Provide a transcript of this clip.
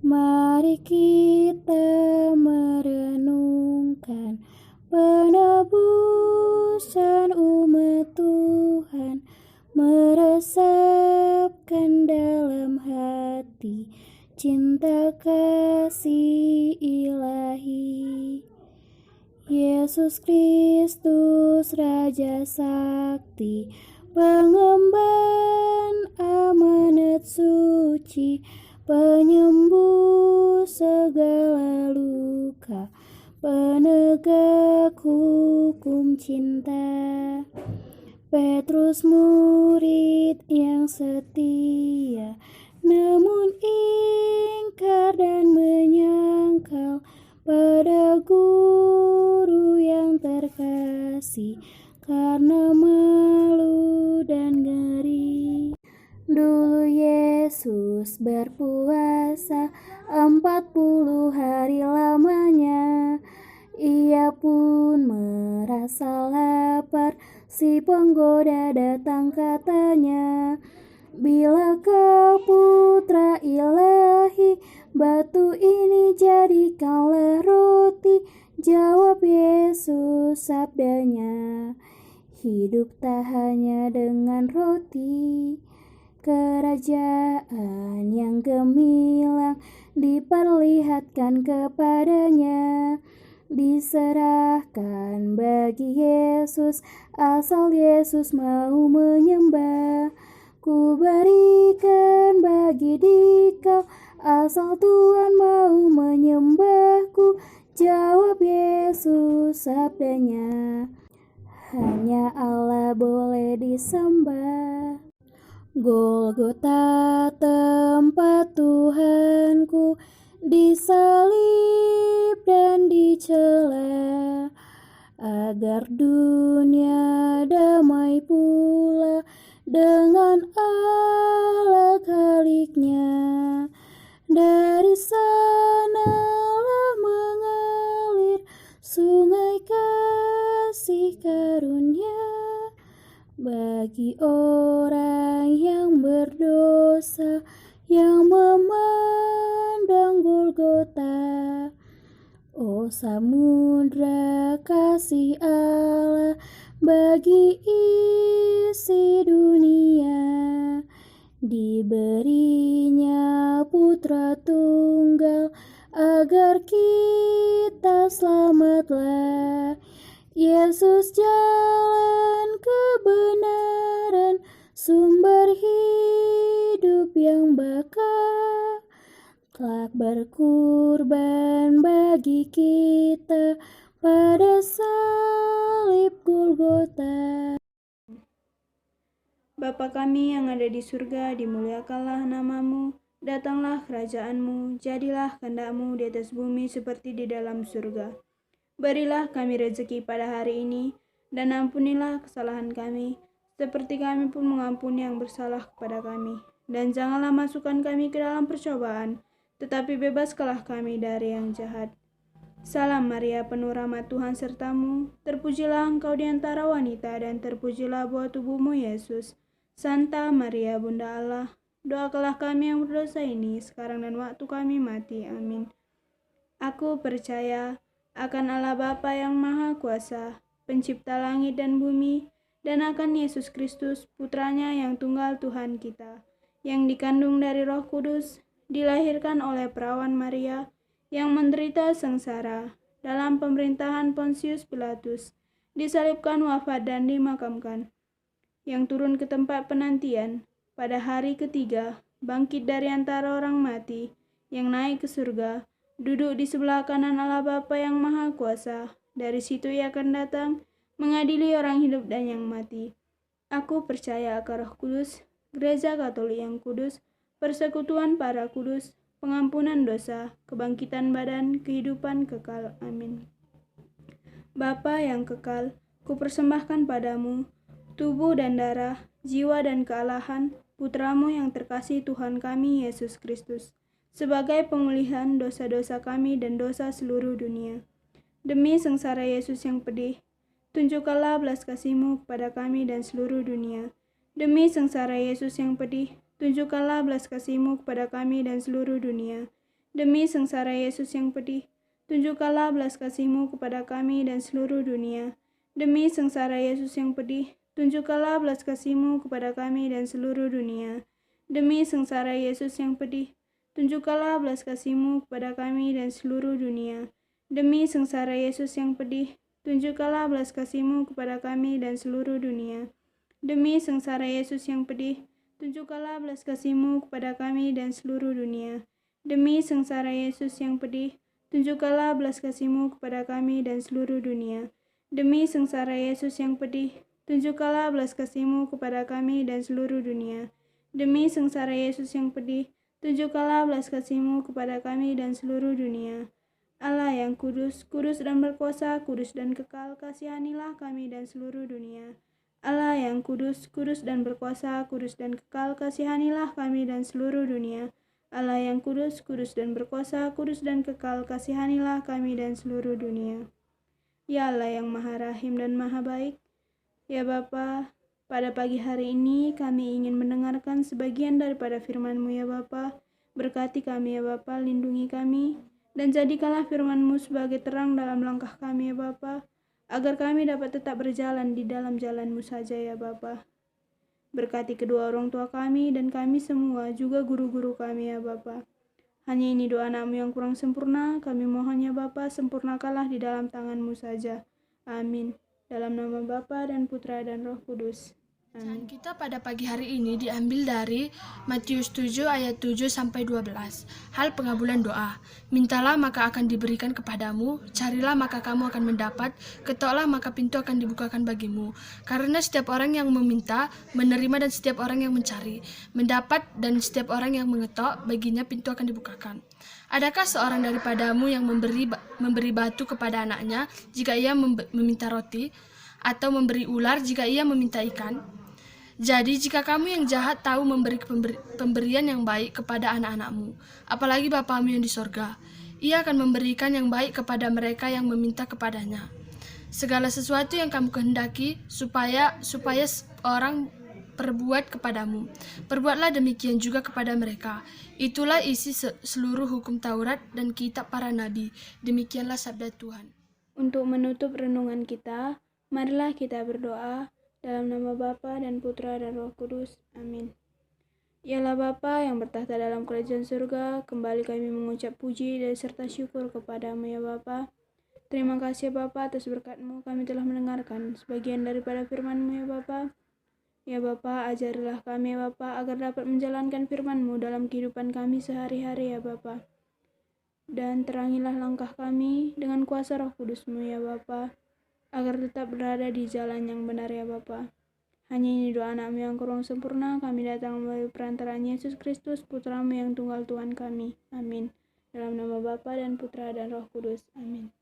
Mari kita merenungkan penebusan umat Tuhan, meresapkan dalam hati cinta kasih ilahi. Yesus Kristus Raja Sakti, pengemban amanat suci, penyembuh segala luka, penegak hukum cinta. Petrus murid yang setia, namun ingkar dan menyangkal pada guru yang terkasih karena malu dan ngeri. Dulu Yesus berpuasa 40 hari lamanya. Ia pun merasa lapar, si penggoda datang katanya, "Bila kau putra ilahi, batu ini jadikanlah roti." Jawab Yesus sabdanya, "Hidup tak hanya dengan roti." Kerajaan yang gemilang diperlihatkan kepadanya, diserahkan bagi Yesus, asal Yesus mau menyembah. Ku berikan bagi dikau, asal Tuhan mau menyembahku. Jawab Yesus sabdanya, hanya Allah boleh disembah. Golgota tempat Tuhanku disalib dan dicela, agar dunia damai pula dengan Allah Khaliknya. Dari sanalah mengalir sungai kasih karunia bagi orang yang berdosa yang memandang Golgota. Oh samudra kasih Allah bagi isi dunia, diberinya putra tunggal agar kita selamatlah. Yesus jalan kebenaran, sumber hidup yang bakal, telah berkorban bagi kita pada salib Golgota. Bapa kami yang ada di surga, dimuliakanlah namamu, datanglah kerajaanmu, jadilah kehendak-mu di atas bumi seperti di dalam surga. Berilah kami rezeki pada hari ini, dan ampunilah kesalahan kami, seperti kami pun mengampuni yang bersalah kepada kami. Dan janganlah masukkan kami ke dalam percobaan, tetapi bebaskanlah kami dari yang jahat. Salam Maria, penuh rahmat Tuhan sertamu, terpujilah engkau di antara wanita, dan terpujilah buah tubuhmu Yesus. Santa Maria, Bunda Allah, doakanlah kami yang berdosa ini, sekarang dan waktu kami mati. Amin. Aku percaya akan Allah Bapa yang Maha Kuasa, pencipta langit dan bumi, dan akan Yesus Kristus, putranya yang tunggal Tuhan kita, yang dikandung dari Roh Kudus, dilahirkan oleh perawan Maria, yang menderita sengsara dalam pemerintahan Pontius Pilatus, disalibkan, wafat, dan dimakamkan, yang turun ke tempat penantian, pada hari ketiga, bangkit dari antara orang mati, yang naik ke surga, duduk di sebelah kanan Allah Bapa yang Maha Kuasa. Dari situ Ia akan datang, mengadili orang hidup dan yang mati. Aku percaya akan Roh Kudus, Gereja Katolik yang kudus, persekutuan para kudus, pengampunan dosa, kebangkitan badan, kehidupan kekal. Amin. Bapa yang kekal, kupersembahkan padamu tubuh dan darah, jiwa dan kealahan Putramu yang terkasih Tuhan kami Yesus Kristus, sebagai pemulihan dosa-dosa kami dan dosa seluruh dunia. Demi sengsara Yesus yang pedih, tunjukkanlah belas kasih-Mu kepada kami dan seluruh dunia. Demi sengsara Yesus yang pedih, tunjukkanlah belas kasih-Mu kepada kami dan seluruh dunia. Demi sengsara Yesus yang pedih, tunjukkanlah belas kasih-Mu kepada kami dan seluruh dunia. Demi sengsara Yesus yang pedih, tunjukkanlah belas kasih-Mu kepada kami dan seluruh dunia. Demi sengsara Yesus yang pedih, tunjukkanlah belas kasih-Mu kepada kami dan seluruh dunia. Demi sengsara Yesus yang pedih, tunjukkanlah belas kasih-Mu kepada kami dan seluruh dunia. Demi sengsara Yesus yang pedih, tunjukkanlah belas kasih-Mu kepada kami dan seluruh dunia. Demi sengsara Yesus yang pedih, tunjukkanlah belas kasih-Mu kepada kami dan seluruh dunia. Demi sengsara Yesus yang pedih, tunjukkanlah belas kasih-Mu kepada kami dan seluruh dunia. Demi sengsara Yesus yang pedih, tunjukkanlah belas kasih-Mu kepada kami dan seluruh dunia. Allah yang kudus, kudus dan berkuasa, kudus dan kekal, kasihanilah kami dan seluruh dunia. Allah yang kudus, kudus dan berkuasa, kudus dan kekal, kasihanilah kami dan seluruh dunia. Allah yang kudus, kudus dan berkuasa, kudus dan kekal, kasihanilah kami dan seluruh dunia. Ya Allah yang maha rahim dan maha baik, ya Bapa, pada pagi hari ini kami ingin mendengarkan sebagian daripada firman-Mu ya Bapa. Berkati kami ya Bapa, lindungi kami, dan jadikanlah firman-Mu sebagai terang dalam langkah kami ya Bapa, agar kami dapat tetap berjalan di dalam jalan-Mu saja ya Bapa. Berkati kedua orang tua kami dan kami semua, juga guru-guru kami ya Bapa. Hanya ini doa anak-Mu yang kurang sempurna, kami mohon ya Bapa, sempurnakanlah di dalam tangan-Mu saja. Amin. Dalam nama Bapa dan Putra dan Roh Kudus. Bacaan kita pada pagi hari ini diambil dari Matius 7 ayat 7 sampai 12. Hal pengabulan doa. Mintalah maka akan diberikan kepadamu, carilah maka kamu akan mendapat, ketoklah maka pintu akan dibukakan bagimu. Karena setiap orang yang meminta, menerima, dan setiap orang yang mencari, mendapat, dan setiap orang yang mengetok, baginya pintu akan dibukakan. Adakah seorang daripadamu yang memberi batu kepada anaknya jika ia meminta roti, atau memberi ular jika ia meminta ikan? Jadi jika kamu yang jahat tahu memberi pemberian yang baik kepada anak-anakmu, apalagi Bapamu yang di sorga, Ia akan memberikan yang baik kepada mereka yang meminta kepadanya. Segala sesuatu yang kamu kehendaki supaya orang perbuat kepadamu, perbuatlah demikian juga kepada mereka. Itulah isi seluruh hukum Taurat dan kitab para nabi. Demikianlah sabda Tuhan. Untuk menutup renungan kita, marilah kita berdoa. Dalam nama Bapa dan Putra dan Roh Kudus. Amin. Ialah Bapa yang bertahta dalam kerajaan surga, kembali kami mengucap puji dan serta syukur kepadamu ya Bapa. Terima kasih Bapa atas berkat-Mu kami telah mendengarkan sebagian daripada firman-Mu ya Bapa. Ya Bapa, ajarilah kami ya Bapa agar dapat menjalankan firman-Mu dalam kehidupan kami sehari-hari ya Bapa. Dan terangilah langkah kami dengan kuasa Roh Kudus-Mu ya Bapa, agar tetap berada di jalan yang benar ya Bapa. Hanya ini doa anak-Mu yang kurang sempurna, kami datang melalui perantaraan Yesus Kristus, Putra-Mu yang tunggal Tuhan kami. Amin. Dalam nama Bapa dan Putra dan Roh Kudus. Amin.